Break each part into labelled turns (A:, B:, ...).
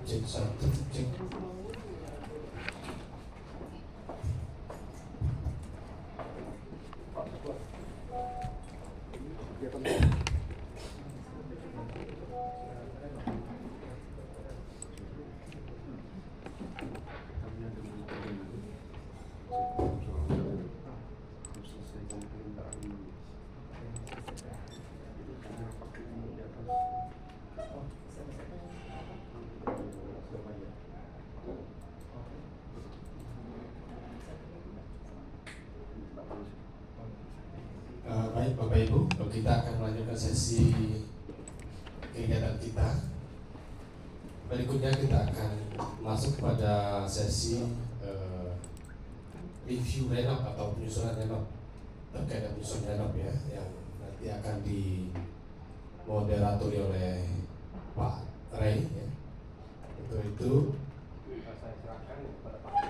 A: Cek satu, cek. Baik Bapak Ibu, kita akan melanjutkan sesi kegiatan kita. Berikutnya kita akan masuk pada sesi review renov atau penyusunan renov terkait dengan penyusunan renov ya, yang nanti akan dimoderatori oleh Pak Ray ya. Untuk itu saya serahkan kepada Pak.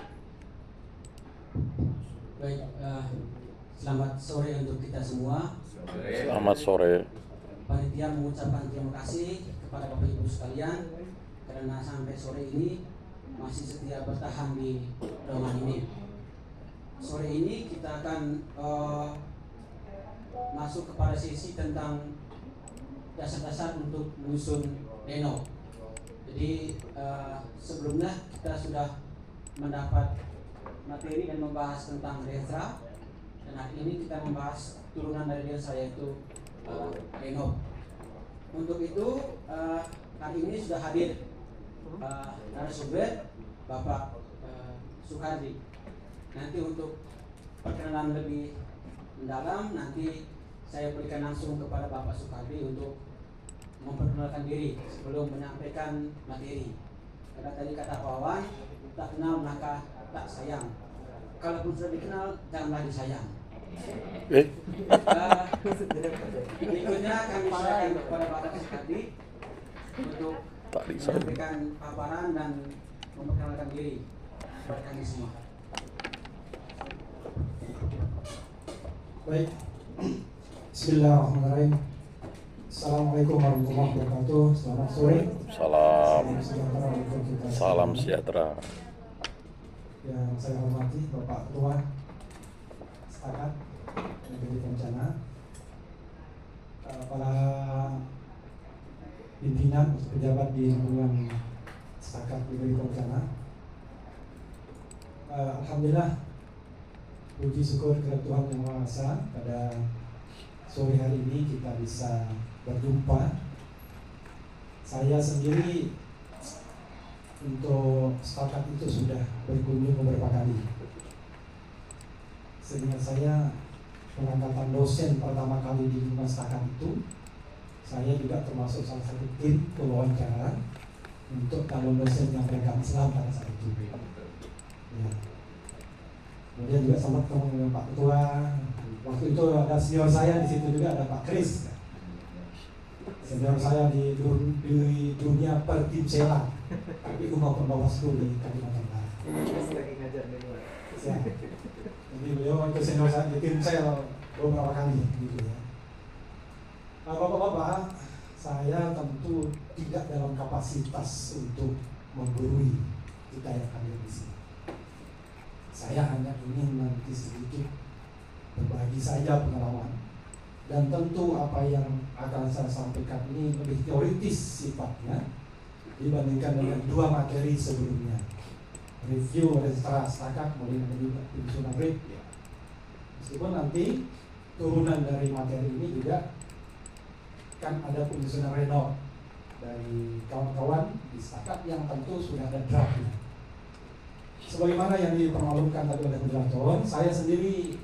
B: Baik, selamat sore untuk kita semua.
C: Selamat sore.
B: Panitia mengucapkan terima kasih kepada Bapak Ibu sekalian karena sampai sore ini masih setia bertahan di ruangan ini. Sore ini kita akan masuk kepada sesi tentang dasar-dasar untuk menyusun renov. Jadi sebelumnya kita sudah mendapat materi dan membahas tentang renov. Dan hari ini kita membahas turunan dari renov yaitu renov. Untuk itu hari ini sudah hadir narasumber Bapak Sukardi. Nanti untuk perkenalan lebih mendalam nanti saya berikan langsung kepada Bapak Sukardi untuk memperkenalkan diri sebelum menyampaikan materi. Karena tadi kata Pak Wawan, tak kenal maka tak sayang. Kalaupun sudah dikenal janganlah disayang. Berikutnya kami serahkan kepada Bapak Sukardi untuk menyampaikan paparan dan memperkenalkan diri kepada kami semua.
D: Baik, Bismillahirrahmanirrahim. Assalamualaikum warahmatullahi wabarakatuh. Selamat sore.
C: Salam sejahtera.
D: Yang saya hormati Bapak Ketua Setakat Negeri Kencana, para pimpinan pejabat di lingkungan Setakat Negeri Kencana. Alhamdulillah, puji syukur kepada Tuhan Yang Maha Esa, pada sore hari ini kita bisa berjumpa. Saya sendiri untuk Setakat itu sudah berkunjung beberapa kali. Sehingga saya pengangkatan dosen pertama kali di lingkungan Setakat itu, saya juga termasuk salah satu tim pewawancara untuk calon dosen yang beragama Islam pada saat itu. Ya. Kemudian juga sempat ketemu dengan Pak Ketua. Waktu itu ada senior saya di situ juga, ada Pak Kris. Senior saya di dunia pertimsela, tapi maupun Bawaslu di Kalimantan Barat.
E: Lagi ngajar di luar.
D: Ya. Jadi beliau itu senior saya di tim saya beberapa kali, gitu ya. Bapak-bapak, saya tentu tidak dalam kapasitas untuk menggurui kita yang hadir di sini. Saya hanya ingin nanti sedikit berbagi saja pengalaman, dan tentu apa yang akan saya sampaikan ini lebih teoritis sifatnya dibandingkan dengan dua materi sebelumnya, review registrasi Setakat kemudian juga penyusunan RIP. Meskipun nanti turunan dari materi ini juga kan ada penyusunan renov dari kawan-kawan di Setakat yang tentu sudah ada draftnya. Sebagaimana yang dipermalukan tadi oleh moderator, saya sendiri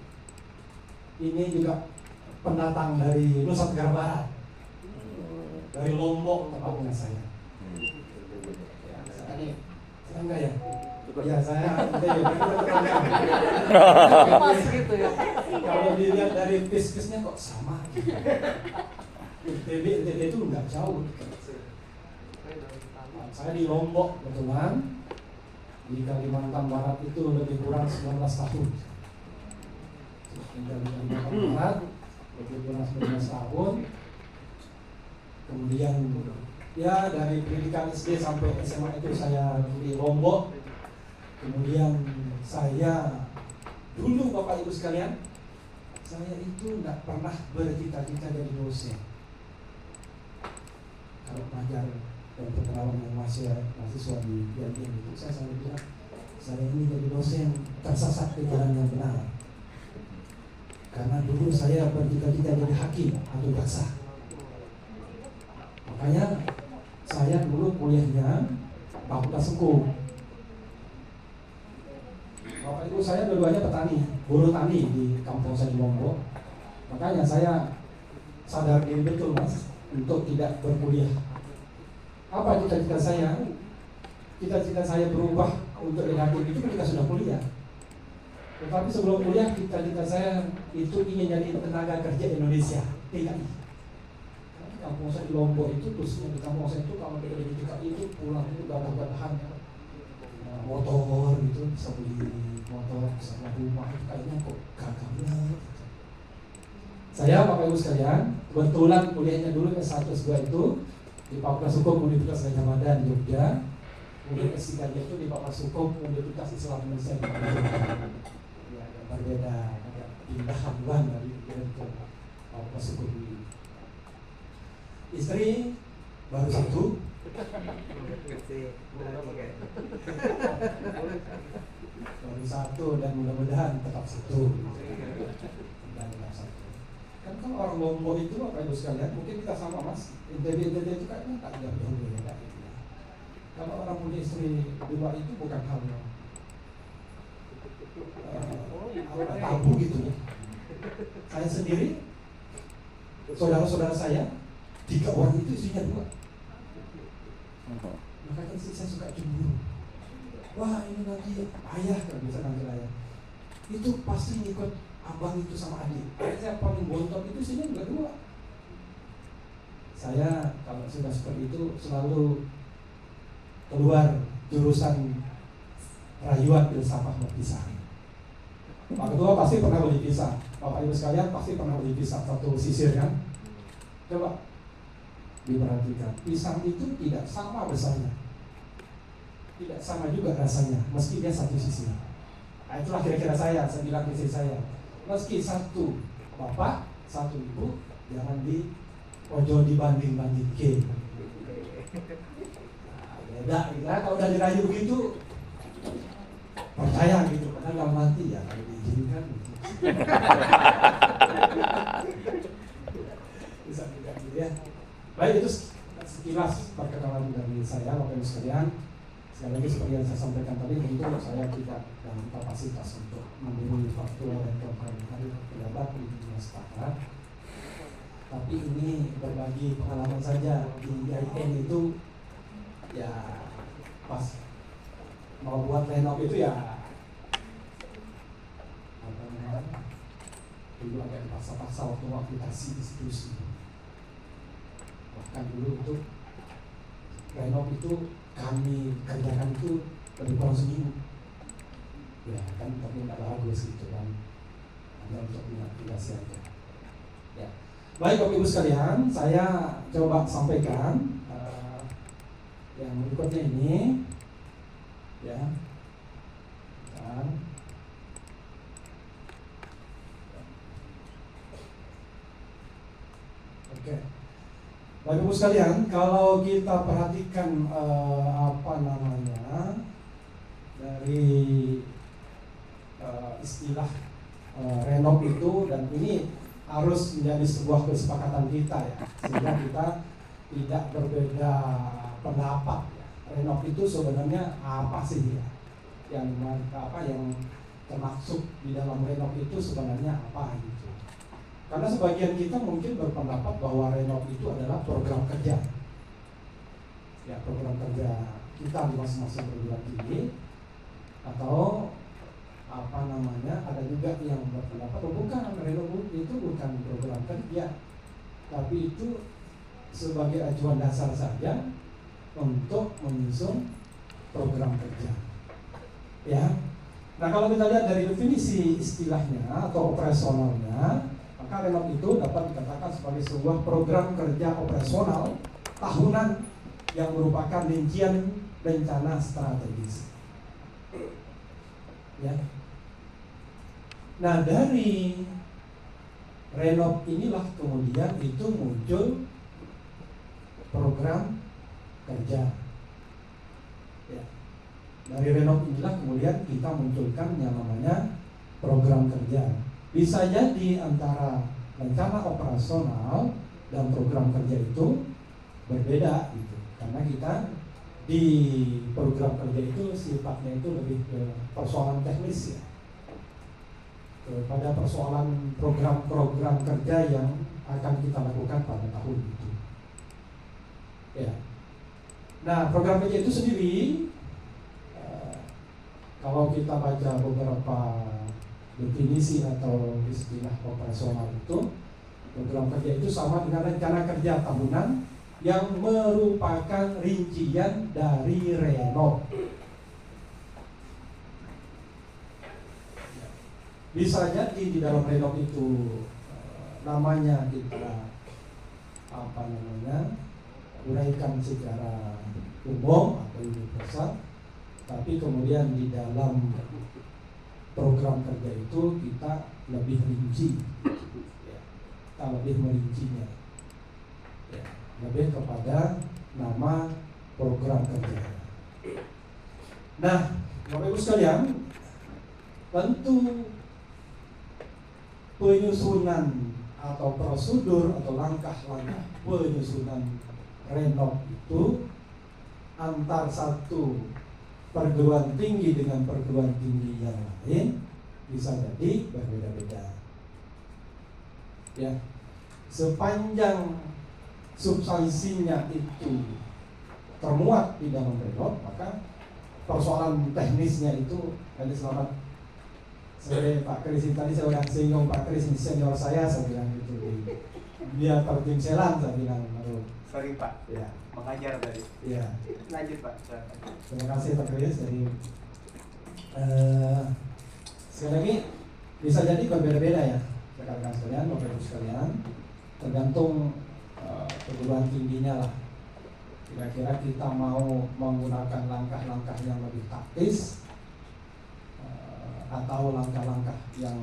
D: ini juga pendatang dari Nusa Tenggara Barat, dari Lombok tepatnya saya. Ya, saya enggak ya? Ya saya
E: Pas gitu ya.
D: Kalau dilihat dari fiskesnya kok sama. NTB itu enggak jauh. Saya di Lombok kebetulan. Di Kalimantan Barat itu lebih kurang 19 tahun. Di Kalimantan Barat lebih kurang 19 tahun. Kemudian Ya, dari pendidikan SD sampai SMA itu saya di Lombok. Kemudian saya dulu Bapak Ibu sekalian, saya itu nggak pernah bercita-cita jadi dosen. Kalau pelajar dan perkenalan yang mahasiswa di IAIN itu, saya selalu bilang, saya ini jadi dosen tersesat di jalan yang benar. Karena dulu saya bercita-cita jadi hakim atau jaksa. Makanya saya dulu kuliahnya Fakultas Hukum. Bapak Ibu saya dua-duanya petani, buruh tani di kampung saya di Lombok. Makanya saya sadar diri betul Mas untuk tidak berkuliah. Apa cita-cita saya? Cita-cita saya berubah untuk jadi hakim itu ketika sudah kuliah. Tetapi sebelum kuliah cita-cita saya itu ingin jadi tenaga kerja Indonesia, TKI. Kampung saya di Lombok itu, khususnya di kampung saya itu kalau kita di TKI itu pulang itu gagah-gagahan motor gitu, bisa beli motor, bisa beli rumah, itu kayaknya kok gagah banget. Saya Bapak Ibu sekalian, kebetulan kuliahnya dulu S1 S2 itu di Fakultas Hukum Universitas Gadjah Mada di Jogja. Kemudian S3 itu di Fakultas Hukum Universitas Islam Indonesia di Jogja. Ya, berbeda, ada pindah haluan dari Fakultas Hukum ini. Istri baru satu, baru satu dan mudah-mudahan tetap satu. Dan tetap satu. Kan kalau orang Lombok itu Bapak Ibu sekalian, mungkin kita sama Mas. NTB itu kayaknya tak jauh beda. Kalau orang punya istri dua itu bukan hal yang tabu gitu ya. Saya sendiri, saudara-saudara saya 3 orang itu istrinya 2. Makanya istri saya suka cemburu. Wah ini nanti ayah, kalau bisa nanti ayah itu pasti ngikut abang itu sama adik. Saya paling bontot itu istrinya juga 2. Saya kalau sudah seperti itu selalu keluar jurusan rayuan filsafat berpisah. Pak Ketua pasti pernah beli pisah. Bapak Ibu sekalian pasti pernah beli pisah satu sisir kan? Coba diperhatikan, pisang itu tidak sama besarnya, tidak sama juga rasanya, meski dia satu sisi. Nah, itulah kira-kira saya bilang ke istri saya, meski satu bapak, satu ibu, jangan di ojo dibanding-banding ke. Nah, beda, ya. Kalau udah dirayu begitu, percaya gitu, padahal nggak mati ya, kalau diizinkan. Bisa tidak gitu ya. Baik, itu sekilas perkenalan dari saya, Bapak Ibu sekalian. Sekali lagi seperti yang saya sampaikan tadi, tentu saya tidak dalam kapasitas untuk memberi fakta dan komentar pendapat di dunia sepakat. Tapi ini berbagi pengalaman saja. Di IAIN itu ya pas mau buat renov itu ya apa namanya, dulu agak dipaksa-paksa waktu aplikasi institusi. Bahkan dulu itu renov itu kami kerjakan itu lebih kurang seminggu. Ya kan, tapi nggak bagus gitu kan, hanya untuk aplikasi aja. Ya, baik Bapak Ibu sekalian, saya coba sampaikan yang berikutnya ini, ya. Dan oke. Bapak Ibu sekalian, kalau kita perhatikan dari istilah renov itu, dan ini harus menjadi sebuah kesepakatan kita ya, sehingga kita tidak berbeda pendapat. Ya. Renov itu sebenarnya apa sih ya? Yang termaksud di dalam renov itu sebenarnya apa gitu? Karena sebagian kita mungkin berpendapat bahwa renov itu adalah program kerja. Ya, program kerja kita di masing-masing perguruan tinggi. Atau ada juga yang berpendapat bukan, renov itu bukan program kerja, tapi itu sebagai acuan dasar saja untuk menyusun program kerja. Ya. Nah, kalau kita lihat dari definisi istilahnya atau operasionalnya, maka renov itu dapat dikatakan sebagai sebuah program kerja operasional tahunan yang merupakan rincian rencana strategis. Ya. Nah, dari renov inilah kemudian itu muncul program kerja. Ya. Dari renov inilah kemudian kita munculkan yang namanya program kerja. Bisa jadi antara rencana operasional dan program kerja itu berbeda gitu. Karena kita di program kerja itu sifatnya itu lebih ke persoalan teknis ya. Pada persoalan program-program kerja yang akan kita lakukan pada tahun itu. Ya. Nah, program kerja itu sendiri kalau kita baca beberapa definisi atau istilah operasional itu, program kerja itu sama dengan rencana kerja tahunan yang merupakan rincian dari renov. Bisa jadi di dalam renov itu namanya kita uraikan secara umum atau universal, tapi kemudian di dalam program kerja itu kita lebih rinci, kita lebih merincinya, lebih kepada nama program kerja. Nah, Bapak Ibu sekalian, tentu penyusunan atau prosedur atau langkah-langkah penyusunan renov itu antar satu perguruan tinggi dengan perguruan tinggi yang lain bisa jadi berbeda-beda. Ya, sepanjang substansinya itu termuat di dalam renov, maka persoalan teknisnya itu tadi selamat sebagai Pak Kris tadi saya udah singgung Pak Kris senior saya bilang gitu, dia terjun selang saya bilang baru.
E: Sorry Pak,
D: Ya,
E: mengajar tadi.
D: ya.
E: Lanjut Pak.
D: Terima kasih Pak Kris. Jadi sekali lagi bisa jadi berbeda-beda ya, rekan-rekan sekalian, Bapak Ibu sekalian, tergantung perguruan tingginya lah. Kira-kira kita mau menggunakan langkah-langkah yang lebih taktis atau langkah-langkah yang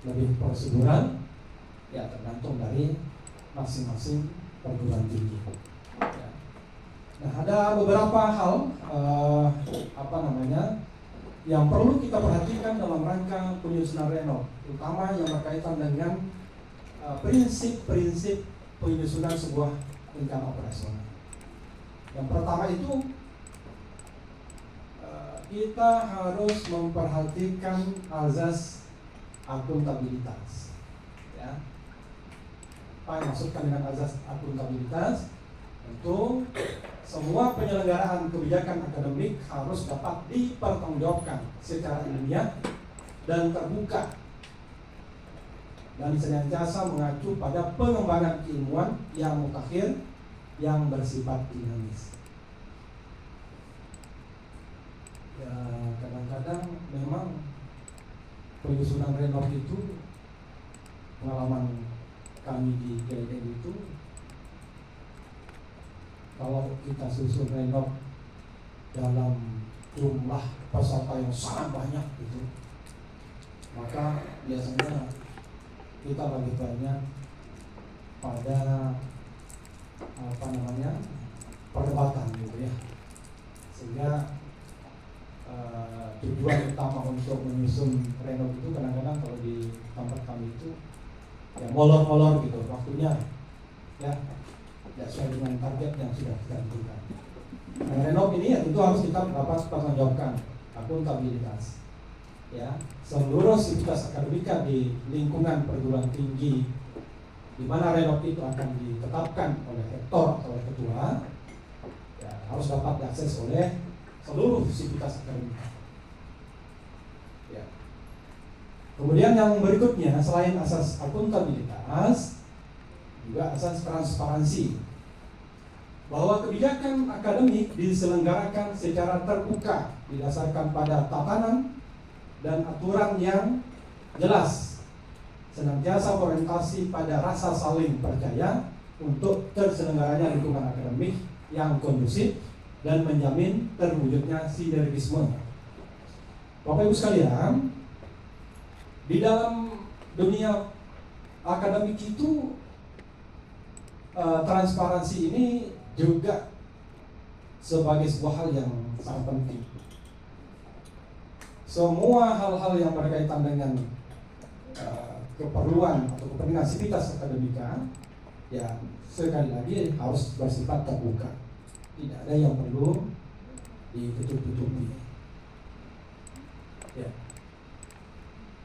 D: lebih prosedural, ya tergantung dari masing-masing perguruan tinggi. Ya. Nah, ada beberapa hal yang perlu kita perhatikan dalam rangka penyusunan renov, terutama yang berkaitan dengan prinsip-prinsip penyusunan sebuah rencana operasional. Yang pertama itu kita harus memperhatikan azas akuntabilitas. Ya. Apa yang maksudkan dengan azas akuntabilitas? Tentu semua penyelenggaraan kebijakan akademik harus dapat dipertanggungjawabkan secara ilmiah dan terbuka, dan senantiasa mengacu pada pengembangan keilmuan yang mutakhir yang bersifat dinamis. Ya, kadang-kadang memang penyusunan renov itu, pengalaman kami di GLN itu, kalau kita susun renov dalam jumlah peserta yang sangat banyak itu, maka biasanya kita lebih banyak pada perdebatan gitu ya, sehingga tujuan utama untuk menyusun renov itu kadang-kadang kalau di tempat kami itu ya molor-molor gitu waktunya, ya tidak sesuai dengan target yang sudah kita tentukan. Nah, renov ini ya tentu harus kita dapat pertanggungjawabkan akuntabilitas. Ya, seluruh sivitas akademika di lingkungan perguruan tinggi di mana renov itu akan ditetapkan oleh rektor atau oleh ketua, ya, harus dapat diakses oleh seluruh sivitas akademika. Ya. Kemudian yang berikutnya, selain asas akuntabilitas, juga asas transparansi, bahwa kebijakan akademik diselenggarakan secara terbuka didasarkan pada tatanan dan aturan yang jelas, senantiasa berorientasi pada rasa saling percaya untuk terselenggaranya lingkungan akademik yang kondusif dan menjamin terwujudnya sinergisme. Bapak Ibu sekalian, di dalam dunia akademik itu transparansi ini juga sebagai sebuah hal yang sangat penting. Semua hal-hal yang berkaitan dengan keperluan atau kepentingan sivitas akademika, ya sekali lagi harus bersifat terbuka. Tidak ada yang perlu ditutup-tutupi. Ya.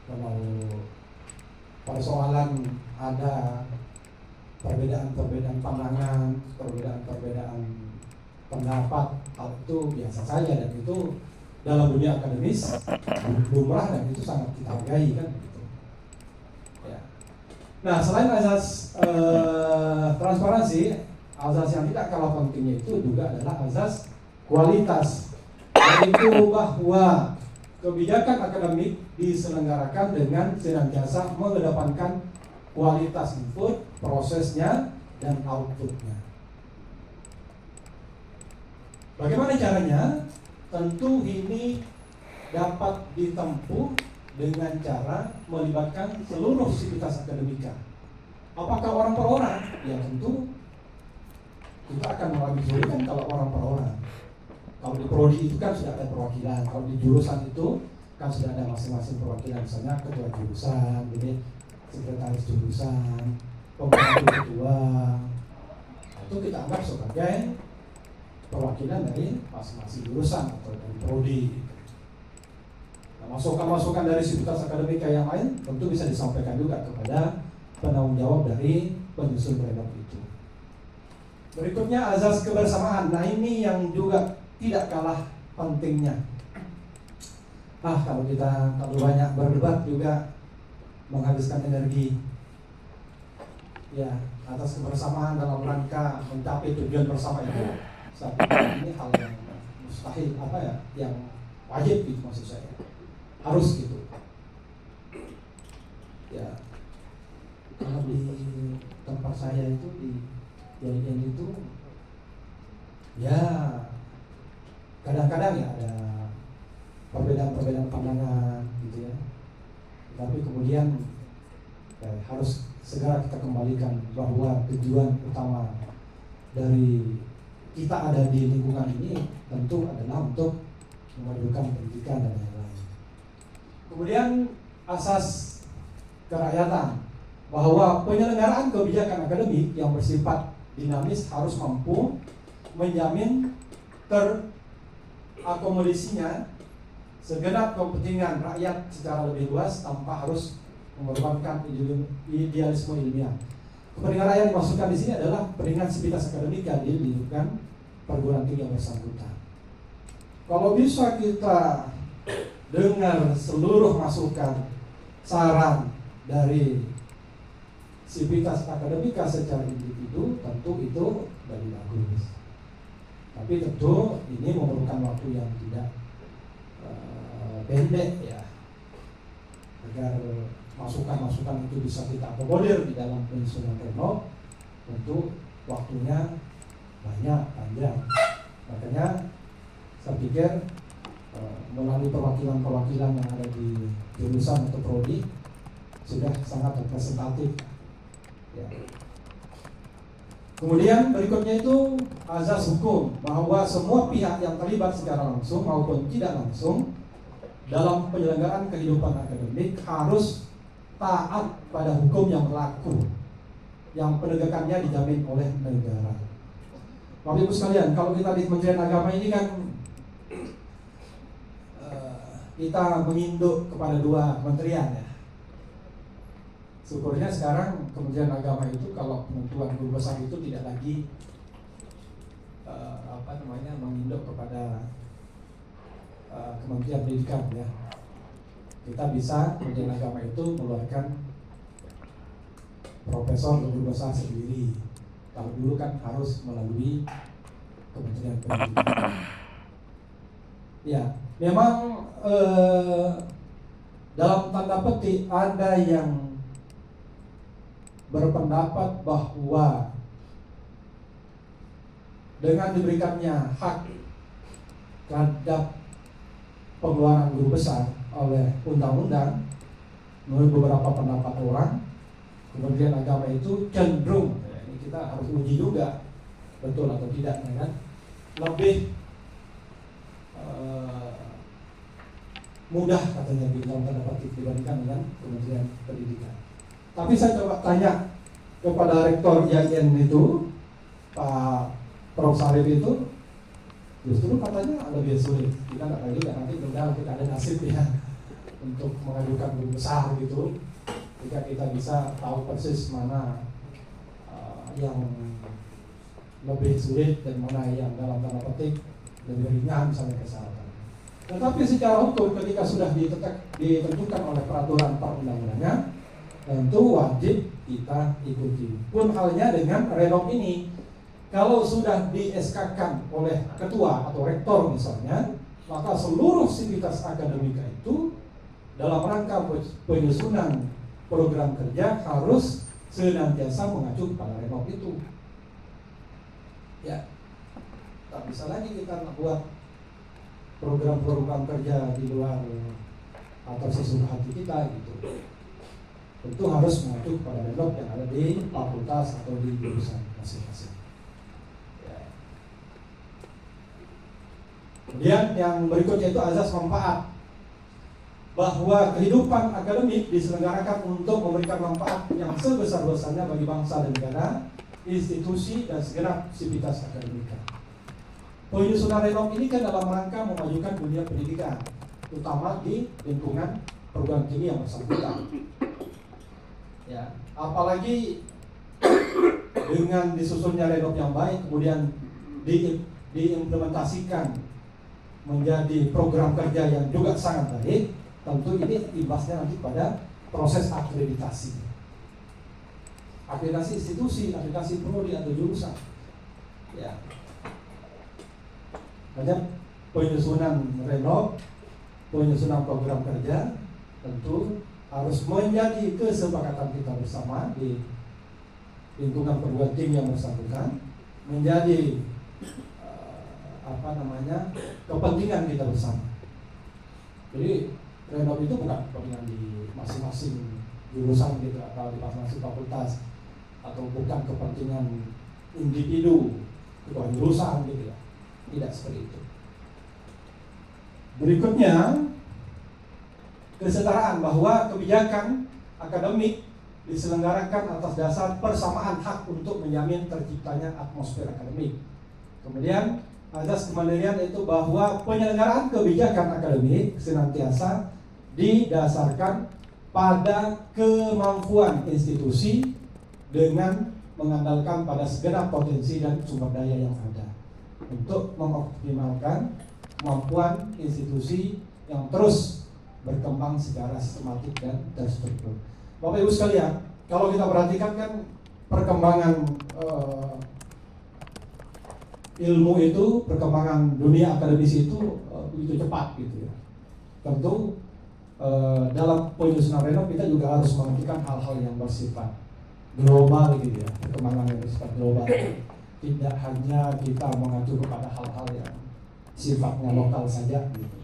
D: Kalau persoalan ada perbedaan-perbedaan pandangan, perbedaan-perbedaan pendapat, hal itu biasa saja dan itu dalam dunia akademis lumrah dan itu sangat kita hargai kan gitu. Ya. Nah, selain azas transparansi, azas yang tidak kalah pentingnya itu juga adalah azas kualitas, yaitu bahwa kebijakan akademik diselenggarakan dengan senantiasa mengedepankan kualitas input, prosesnya, dan outputnya. Bagaimana caranya? Tentu ini dapat ditempuh dengan cara melibatkan seluruh sivitas akademika. Apakah orang per orang? Ya tentu kita akan mengalami kesulitan kalau orang per orang. Kalau di prodi itu kan sudah ada perwakilan, kalau di jurusan itu kan sudah ada masing-masing perwakilan, misalnya ketua jurusan, jadi sekretaris jurusan, pembantu ketua, itu kita anggap sebagai perwakilan dari masing-masing jurusan atau dari prodi. Nah, masukan-masukan dari sivitas akademika yang lain tentu bisa disampaikan juga kepada penanggung jawab dari penyusun renov itu. Berikutnya azas kebersamaan. Nah, ini yang juga tidak kalah pentingnya. Kalau kita terlalu banyak berdebat juga menghabiskan energi. Ya, atas kebersamaan dalam rangka mencapai tujuan bersama itu. Saya pikir ini hal yang mustahil, yang wajib gitu maksud saya. Harus gitu. Ya, kalau di tempat saya itu di YIN itu, ya kadang-kadang ya ada perbedaan-perbedaan pandangan gitu ya. Tapi kemudian ya, harus segera kita kembalikan bahwa tujuan utama dari kita ada di lingkungan ini tentu adalah untuk memajukan pendidikan dan lain-lain. Kemudian asas kerakyatan, bahwa penyelenggaraan kebijakan akademik yang bersifat dinamis harus mampu menjamin terakomodasinya segenap kepentingan rakyat secara lebih luas tanpa harus mengorbankan idealisme ilmiah. Kepentingan rakyat dimaksudkan di sini adalah kepentingan sivitas akademika di lingkungan perguruan tinggi yang bersangkutan. Kalau bisa kita dengar seluruh masukan, saran dari sivitas akademika secara individu, tentu itu lebih bagus. Tapi tentu ini memerlukan waktu yang tidak pendek ya, agar masukan-masukan itu bisa kita akomodir di dalam penyusunan renov. Tentu waktunya banyak, panjang. Makanya saya pikir melalui perwakilan-perwakilan yang ada di jurusan atau prodi sudah sangat representatif ya. Kemudian berikutnya itu azas hukum, bahwa semua pihak yang terlibat secara langsung maupun tidak langsung dalam penyelenggaraan kehidupan akademik harus taat pada hukum yang berlaku, yang penegakannya dijamin oleh negara. Bapak Ibu sekalian, kalau kita di Kementerian Agama ini kan kita menginduk kepada dua kementerian ya. Syukurnya sekarang Kementerian Agama itu kalau penentuan guru besar itu tidak lagi menginduk kepada Kementerian Pendidikan ya. Kita bisa Kementerian Agama itu mengeluarkan profesor dan guru besar sendiri. Kalau dulu kan harus melalui Kementerian Pendidikan. Ya, memang dalam tanda petik ada yang berpendapat bahwa dengan diberikannya hak terhadap pengeluaran guru besar oleh undang-undang, menurut beberapa pendapat orang, Kementerian Agama itu cenderung, ini kita harus uji juga betul atau tidak, ya kan? Lebih mudah katanya di dalam tanda petik dibandingkan dengan Kementerian Pendidikan. Tapi saya coba tanya kepada Rektor IAIN itu, Pak Prof. Sarif itu, justru katanya lebih sulit. Kita nggak tahu juga, nanti mudah kita ada nasib ya untuk mengajukan guru besar gitu. Jika kita bisa tahu persis mana yang lebih sulit dan mana yang dalam tanda petik lebih ringan misalnya kesehatan. Tetapi secara hukum ketika sudah ditentukan oleh peraturan perundang-undangan, tentu wajib kita ikuti. Pun halnya dengan renov ini, kalau sudah di SK-kan oleh ketua atau rektor misalnya, maka seluruh sivitas akademika itu dalam rangka penyusunan program kerja harus senantiasa mengacu pada renov itu. Ya, tak bisa lagi kita buat program-program kerja di luar atau sesuatu hati kita gitu. Tentu harus mengacu pada renov yang ada di fakultas atau di jurusan masing-masing. Ya. Kemudian yang berikutnya itu azas manfaat, bahwa kehidupan akademik diselenggarakan untuk memberikan manfaat yang sebesar-besarnya bagi bangsa dan negara, institusi dan segenap sivitas akademika. Penyusunan renov ini kan dalam rangka memajukan dunia pendidikan, terutama di lingkungan perguruan tinggi yang bersangkutan. Ya, apalagi dengan disusunnya renov yang baik, kemudian diimplementasikan menjadi program kerja yang juga sangat baik, tentu ini imbasnya nanti pada proses akreditasi. Akreditasi institusi, akreditasi prodi atau jurusan. Ya. Banyak penyusunan renov, penyusunan program kerja tentu harus menjadi kesepakatan kita bersama di lingkungan perguruan tinggi yang bersangkutan, menjadi kepentingan kita bersama. Jadi renov itu bukan kepentingan di masing-masing jurusan gitu atau di masing-masing fakultas, atau bukan kepentingan individu ketua jurusan gitu ya. Tidak seperti itu. Berikutnya, kesetaraan, bahwa kebijakan akademik diselenggarakan atas dasar persamaan hak untuk menjamin terciptanya atmosfer akademik. Kemudian azas kemandirian itu bahwa penyelenggaraan kebijakan akademik senantiasa didasarkan pada kemampuan institusi dengan mengandalkan pada segenap potensi dan sumber daya yang ada untuk mengoptimalkan kemampuan institusi yang terus berkembang secara sistematik dan terstruktur. Bapak Ibu sekalian, kalau kita perhatikan kan perkembangan ilmu itu, perkembangan dunia akademis itu begitu cepat gitu ya. Tentu dalam penyusunan renov kita juga harus memperhatikan hal-hal yang bersifat global gitu ya, perkembangan yang bersifat global. Tidak hanya kita mengacu kepada hal-hal yang sifatnya lokal saja gitu.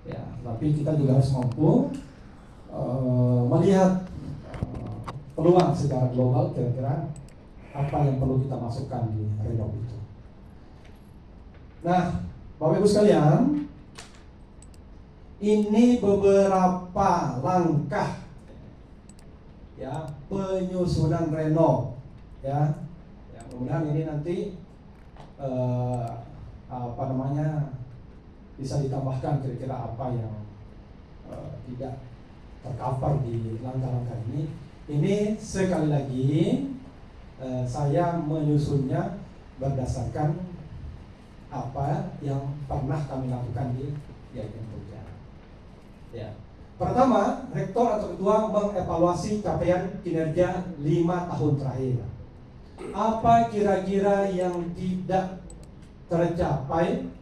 D: Ya, tapi kita juga harus mampu melihat peluang secara global, kira-kira apa yang perlu kita masukkan di renov itu. Nah, Bapak Ibu sekalian, ini beberapa langkah ya penyusunan renov ya. Mudah-mudahan ini nanti bisa ditambahkan kira-kira apa yang tidak tercover di langkah-langkah ini. Ini sekali lagi saya menyusunnya berdasarkan apa yang pernah kami lakukan di IAIN Jogja. Ya. Pertama, rektor atau ketua mengevaluasi capaian kinerja 5 tahun terakhir. Apa kira-kira yang tidak tercapai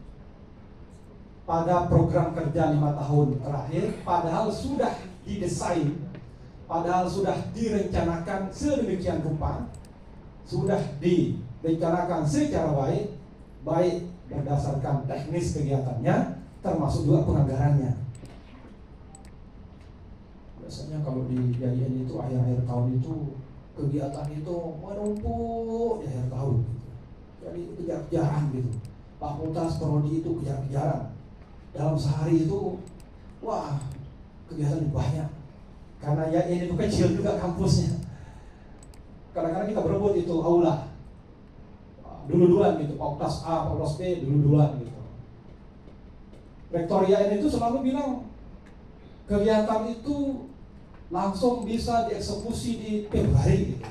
D: pada program kerja 5 tahun terakhir, padahal sudah didesain, padahal sudah direncanakan sedemikian rupa, sudah direncanakan secara baik berdasarkan teknis kegiatannya, termasuk juga penganggarannya. Biasanya kalau di YIN itu akhir-akhir tahun itu kegiatan itu menumpuk di akhir tahun gitu. Jadi kejar-kejaran gitu. Fakultas prodi itu kejar-kejaran. Dalam sehari itu wah, kegiatan banyak. Karena YIN itu kecil juga kampusnya. Kadang-kadang kita berebut itu aula. Dulu-duluan gitu, fakultas A, fakultas B, dulu-duluan gitu. Rektor YIN itu selalu bilang kegiatan itu langsung bisa dieksekusi di Februari gitu.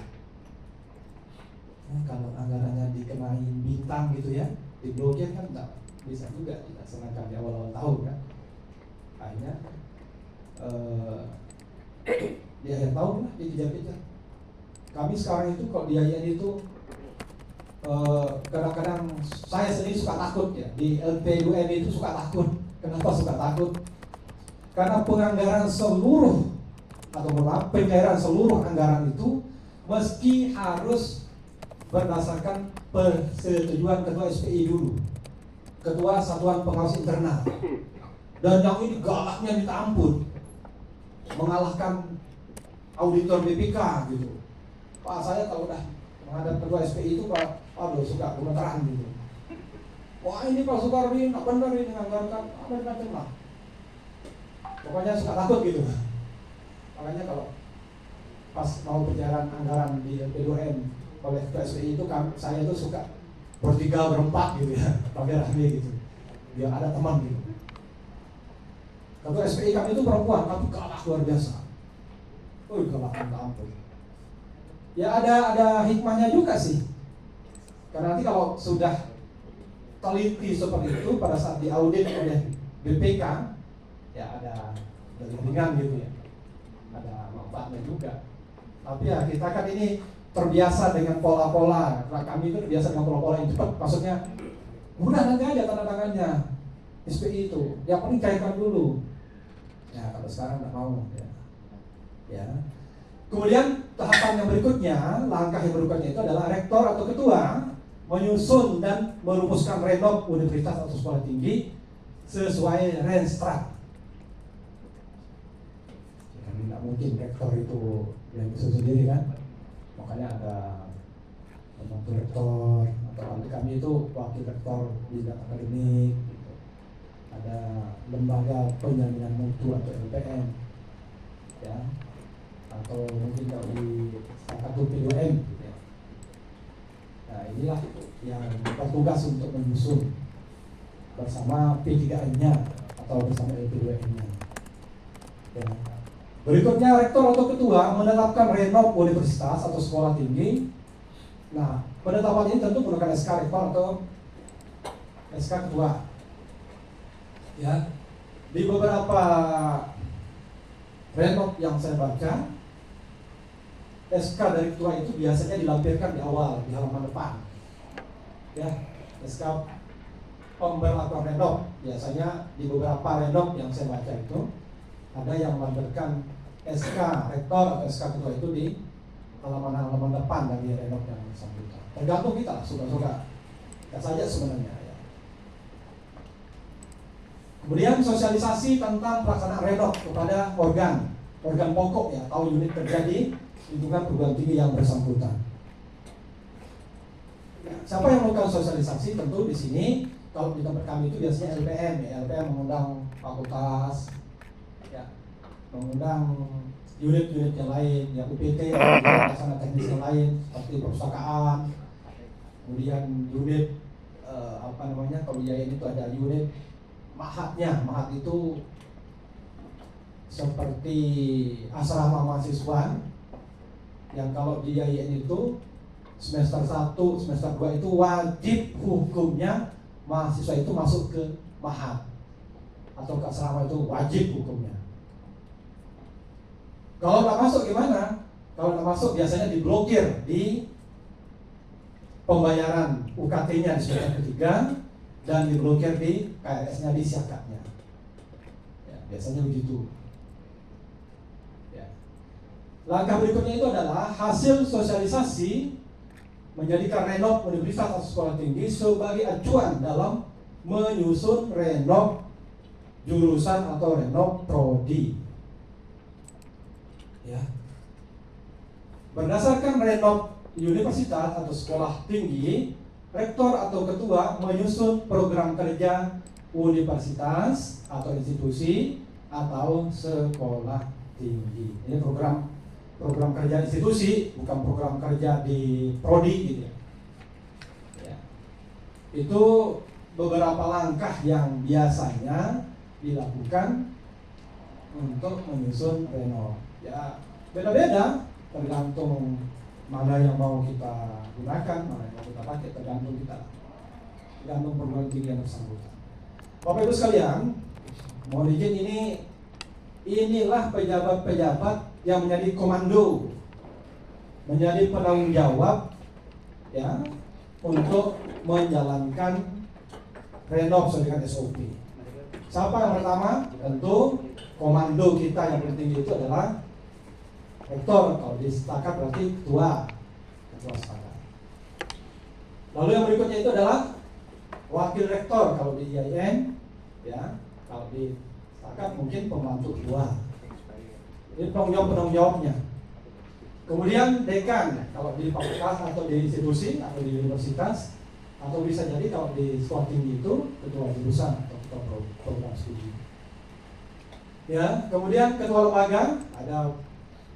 D: Kalau anggarannya dikenain bintang gitu ya, diblokir kan enggak bisa juga dilaksanakan di awal-awal tahun kan. Akhirnya di akhir tahun lah dikejar-kejar. Kami sekarang itu kalau di YIN itu kadang-kadang saya sendiri suka takut ya, di LP2M itu suka takut. Kenapa suka takut? Karena penganggaran seluruh atau pencairan seluruh anggaran itu meski harus berdasarkan persetujuan ketua SPI dulu, ketua Satuan Pengawas Internal. Dan yang ini galaknya minta ampun, mengalahkan auditor BPK gitu. Pak, saya kalau udah menghadap ketua SPI itu Pak, aduh suka gemeteran gitu. Wah ini Pak Soekardi nggak benar ini menganggarkan apa macam lah. Pokoknya suka takut gitu. Makanya kalau pas mau berjalan anggaran di LP2M oleh ketua SPI itu saya itu suka bertiga berempat gitu ya, rame-rame gitu, biar ada teman gitu. Ketua SPI kami itu perempuan, tapi galak luar biasa. Galak minta ampun. Ya ada hikmahnya juga sih. Karena nanti kalau sudah teliti seperti itu pada saat diaudit oleh BPK, ya ada ringan gitu ya, ada manfaatnya juga. Tapi ya kita kan ini terbiasa dengan pola-pola. Nah, kami itu terbiasa dengan pola-pola yang cepat. Maksudnya udah nanti aja tanda tangannya SPI itu, yang paling cairkan dulu. Ya kalau sekarang nggak mau ya. Kemudian tahapan yang berikutnya, langkah yang berikutnya itu adalah rektor atau ketua menyusun dan merumuskan renov universitas atau sekolah tinggi sesuai Renstrat. Kan nggak mungkin rektor itu yang bisa sendiri kan, makanya ada pembantu rektor atau nanti kami itu wakil rektor bidang akademik gitu. Ada lembaga penjaminan mutu atau LPM ya, atau mungkin kalau di satu P2M gitu ya. Nah inilah yang bertugas untuk menyusun bersama P3M-nya atau bersama LP2M-nya ya. Berikutnya rektor atau ketua menetapkan renov universitas atau sekolah tinggi. Nah penetapan ini tentu menggunakan SK rektor atau SK ketua ya. Di beberapa renov yang saya baca, SK dari ketua itu biasanya dilampirkan di awal, di halaman depan ya. SK pemberlakuan renov biasanya di beberapa renov yang saya baca itu ada yang melampirkan SK rektor atau SK ketua itu di halaman depan dari renov yang bersangkutan. Tergantung kita suka-suka kita saja sebenarnya ya. Kemudian sosialisasi tentang pelaksanaan renov kepada organ pokok ya, atau unit kerja di lingkungan perguruan tinggi yang bersangkutan. Ya, siapa yang melakukan sosialisasi? Tentu di sini kalau di tempat kami itu biasanya LPM ya. LPM mengundang fakultas, ya, mengundang unit-unit yang lain, ya UPT, pelaksana teknis yang lain seperti perpustakaan, kemudian unit kalau di YIN itu ada unit mahatnya. Mahat itu seperti asrama mahasiswa yang kalau di YIN itu semester 1, semester 2 itu wajib hukumnya mahasiswa itu masuk ke mahat atau ke asrama, itu wajib hukumnya. Kalau nggak masuk gimana? Kalau nggak masuk biasanya diblokir di pembayaran UKT-nya di semester ketiga dan diblokir di KRS-nya di siakatnya. Ya, biasanya begitu. Ya. Langkah berikutnya itu adalah hasil sosialisasi menjadikan renov universitas atau sekolah tinggi sebagai acuan dalam menyusun renov jurusan atau renov prodi. Ya. Berdasarkan renov universitas atau sekolah tinggi, rektor atau ketua menyusun program kerja universitas atau institusi atau sekolah tinggi. Ini program kerja institusi, bukan program kerja di prodi gitu ya. Ya. Itu beberapa langkah yang biasanya dilakukan untuk menyusun renov. Ya, beda-beda tergantung mana yang mau kita gunakan, mana yang mau kita pakai, tergantung perguruan tinggi yang bersangkutan. Bapak Ibu sekalian, mohon izin, inilah pejabat-pejabat yang menjadi komando, menjadi penanggung jawab ya untuk menjalankan renov sesuai dengan SOP. Siapa yang pertama? Tentu komando kita yang penting itu adalah rektor. Kalau di setakat berarti ketua setakat. Lalu yang berikutnya itu adalah wakil rektor kalau di IAIN, ya. Kalau di setakat mungkin pembantu ketua. Ini penanggung jawabnya. Kemudian dekan kalau di fakultas atau di institusi atau di universitas, atau bisa jadi kalau di sekolah tinggi itu ketua jurusan atau ketua program studi. Ya, kemudian ketua lembaga ada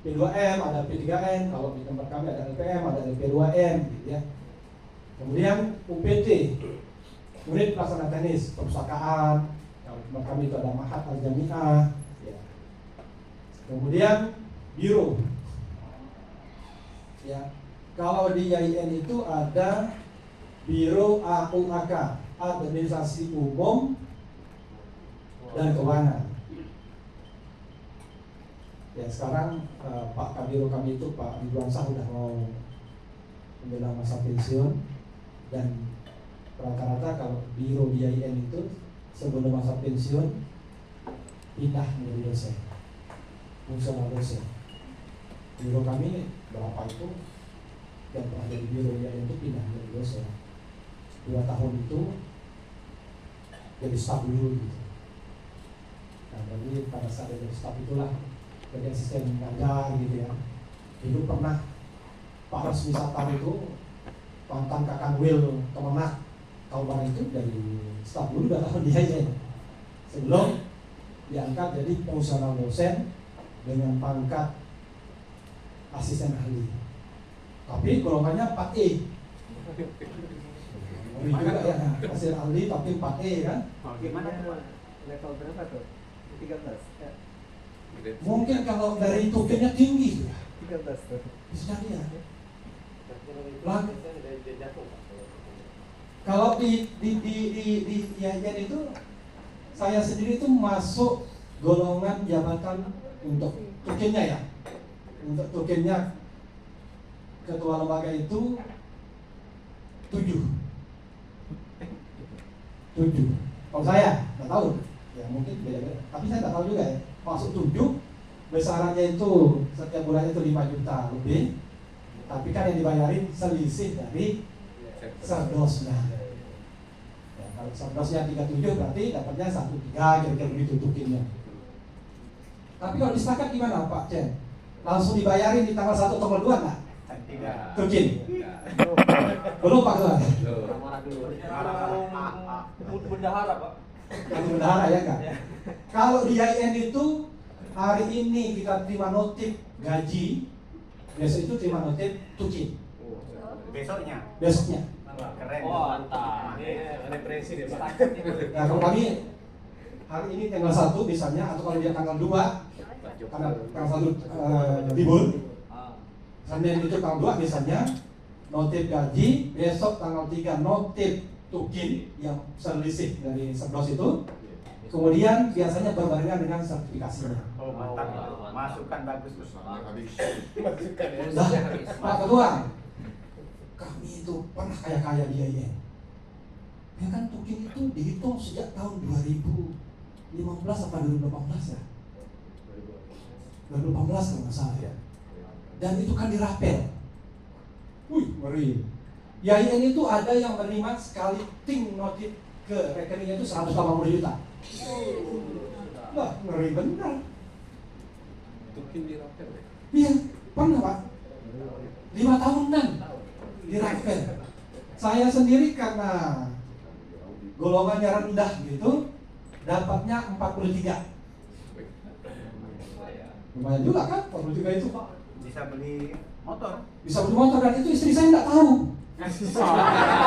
D: P2M, ada P3N, kalau di tempat kami ada LPM, ada LP2M gitu ya. Kemudian UPT, unit pelaksana teknis perpustakaan, kalau di tempat kami itu ada Mahat Al-Jami'ah ya. Kemudian biro. Ya. Kalau di IAIN itu ada Biro AUAK, Administrasi Umum dan Keuangan. Ya, sekarang Pak Kabiro kami itu Pak Ridwan Shah udah mau menjelang masa pensiun, dan rata-rata kalau biro di IAIN itu sebelum masa pensiun pindah menjadi dosen, fungsional dosen. Biro kami berapa itu yang pernah jadi biro di IAIN itu pindah menjadi dosen. 2 tahun itu jadi staf dulu gitu. Nah, jadi pada saat jadi staf itulah jadi asisten ngajar gitu ya. Dulu pernah Pak Resmi Satar itu mantan Kakang Wil Kemenak Kalbar itu dari staf dulu 2 tahun dia aja sebelum diangkat jadi fungsional dosen dengan pangkat asisten ahli. Tapi golongannya 4E. Ini juga ya, asisten ahli tapi 4E kan.
E: Gimana tuh? Level berapa tuh? 13 ya.
D: Mungkin kalau dari tukinnya tinggi
E: 13 tuh.
D: bisa jadi ya. Kalau di IAIN itu saya sendiri itu masuk golongan jabatan untuk tukinnya ya. Untuk tukinnya ketua lembaga itu 7. Kalau saya nggak tahu, ya mungkin beda-beda. Tapi saya nggak tahu juga ya. Masuk 7, besarannya itu setiap bulannya itu 5 juta lebih. Tapi kan yang dibayarin selisih dari serdosnya. Ya, kalau serdosnya 37 berarti dapatnya 1,3 kira-kira begitu tukinnya. Tapi kalau disetakat gimana Pak Chen? Langsung dibayarin di tanggal 1 tanggal 2 nggak?
E: Tidak.
D: Tukin? Belum Pak Ketua?
E: Bendahara Pak.
D: Yang bendahara ya kan? Kalau di IAIN itu hari ini kita terima notif gaji, besok itu terima notif tukin. Besoknya.
E: Keren.
F: Oh, mantap. Ini represi deh, Pak.
D: Nah, kalau kami hari ini tanggal 1 misalnya, atau kalau dia tanggal 2, karena tanggal 1 libur, Senin itu tanggal 2 misalnya, notif gaji, besok tanggal 3 notif tukin yang selisih dari serdos itu. Kemudian biasanya berbarengan dengan sertifikasinya.
E: Oh, mantap. Masukan bagus.
D: Nah, Pak Ketua, kami itu pernah kaya-kaya di IAIN. Ya kan tukin itu dihitung sejak tahun 2015 atau 2018 ya? 2018 kalau nggak salah ya. Dan itu kan dirapel. Wih, ngeri. YIN itu ada yang menerima sekali ting notif ke rekeningnya itu 180 juta. Lah, ngeri benar.
A: Mungkin di Rafael ya?
D: Iya, pernah Pak. 5 tahunan di Rafael. Saya sendiri karena golongannya rendah gitu, dapatnya 43. Lumayan juga kan, 43 itu Pak.
E: Bisa beli motor.
D: Bisa beli motor dan itu istri saya nggak tahu.